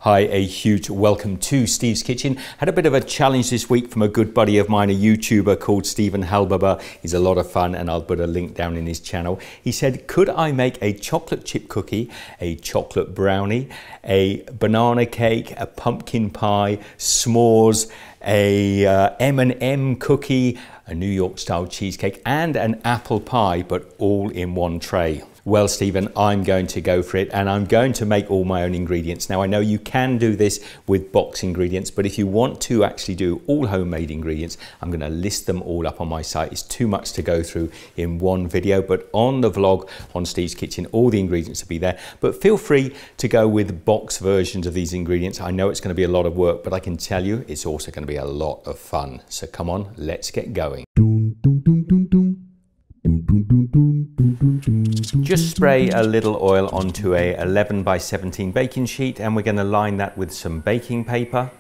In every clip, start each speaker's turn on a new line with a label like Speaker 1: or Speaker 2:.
Speaker 1: Hi, a huge welcome to Steve's Kitchen. Had a bit of a challenge this week from a good buddy of mine, a YouTuber called Stephen Halberber. He's a lot of fun and I'll put a link down in his channel. He said, could I make a chocolate chip cookie, a chocolate brownie, a banana cake, a pumpkin pie, s'mores, a M&M cookie, a New York style cheesecake and an apple pie, but all in one tray? Well, Stephen, I'm going to go for it and I'm going to make all my own ingredients. Now, I know you can do this with box ingredients, but if you want to actually do all homemade ingredients, I'm going to list them all up on my site. It's too much to go through in one video, but on the vlog on Steve's Kitchen, all the ingredients will be there. But feel free to go with box versions of these ingredients. I know it's going to be a lot of work, but I can tell you it's also going to be a lot of fun. So come on, let's get going. Just spray a little oil onto a 11 by 17 baking sheet and we're going to line that with some baking paper.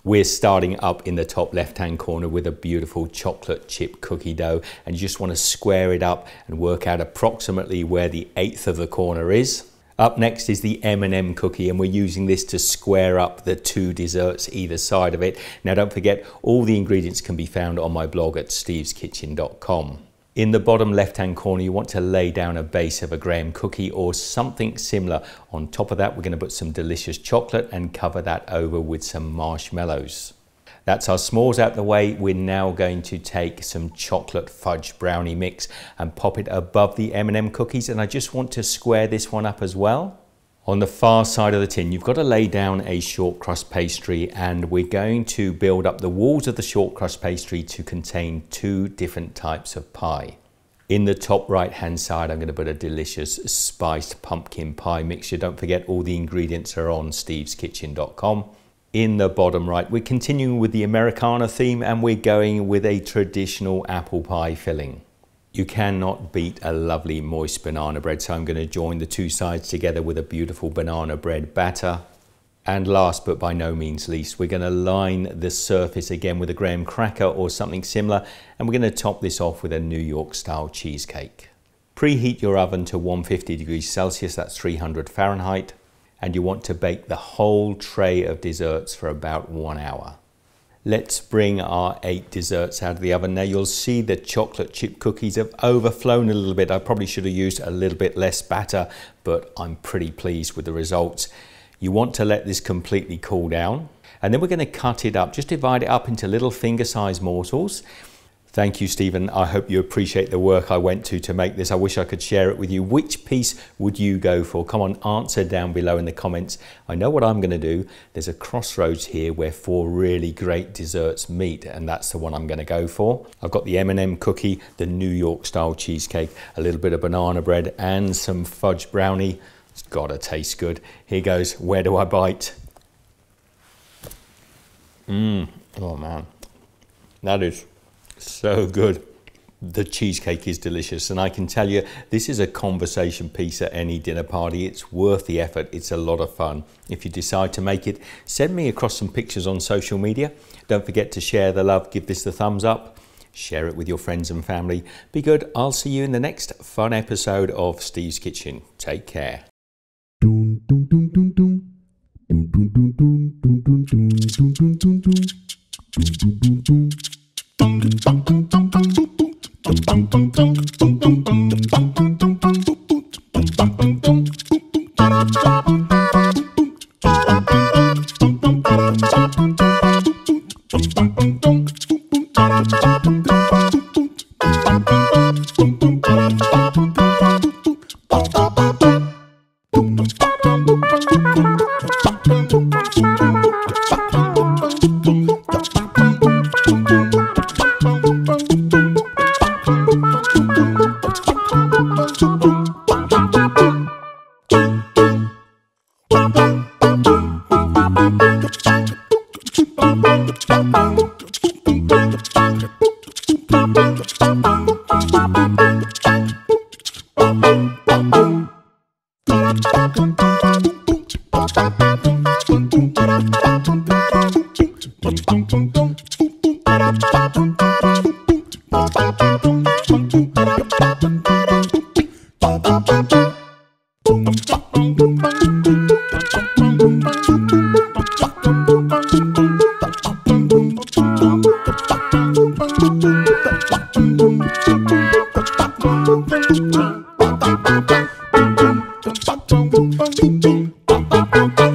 Speaker 1: We're starting up in the top left hand corner with a beautiful chocolate chip cookie dough, and you just want to square it up and work out approximately where the 1/8 of the corner is. Up next is the M&M cookie, and we're using this to square up the 2 desserts either side of it. Now don't forget, all the ingredients can be found on my blog at steveskitchen.com. In the bottom left-hand corner, you want to lay down a base of a graham cookie or something similar. On top of that, we're going to put some delicious chocolate and cover that over with some marshmallows. That's our s'mores out the way. We're now going to take some chocolate fudge brownie mix and pop it above the M&M cookies. And I just want to square this one up as well. On the far side of the tin, you've got to lay down a short crust pastry, and we're going to build up the walls of the short crust pastry to contain 2 different types of pie. In the top right hand side, I'm going to put a delicious spiced pumpkin pie mixture. Don't forget, all the ingredients are on steveskitchen.com. In the bottom right, we're continuing with the Americana theme and we're going with a traditional apple pie filling. You cannot beat a lovely moist banana bread, so I'm going to join the 2 sides together with a beautiful banana bread batter. And last but by no means least, we're going to line the surface again with a graham cracker or something similar, and we're going to top this off with a New York style cheesecake. Preheat your oven to 150 degrees Celsius, that's 300 Fahrenheit, and you want to bake the whole tray of desserts for about 1 hour. Let's bring our 8 desserts out of the oven. Now you'll see the chocolate chip cookies have overflown a little bit. I probably should have used a little bit less batter, but I'm pretty pleased with the results. You want to let this completely cool down, and then we're going to cut it up. Just divide it up into little finger-sized morsels. Thank you, Stephen. I hope you appreciate the work I went to make this. I wish I could share it with you. Which piece would you go for? Come on, answer down below in the comments. I know what I'm going to do. There's a crossroads here where 4 really great desserts meet, and that's the one I'm going to go for. I've got the M&M cookie, the New York style cheesecake, a little bit of banana bread and some fudge brownie. It's got to taste good. Here goes. Where do I bite? Oh man, that is so good. The cheesecake is delicious, and I can tell you this is a conversation piece at any dinner party. It's worth the effort. It's a lot of fun. If you decide to make it, send me across some pictures on social media. Don't forget to share the love, give this the thumbs up, share it with your friends and family. Be good. I'll see you in the next fun episode of Steve's Kitchen. Take care.
Speaker 2: Boom, Ba-dum, ba-dum, ba-dum, ba-dum, ba-dum.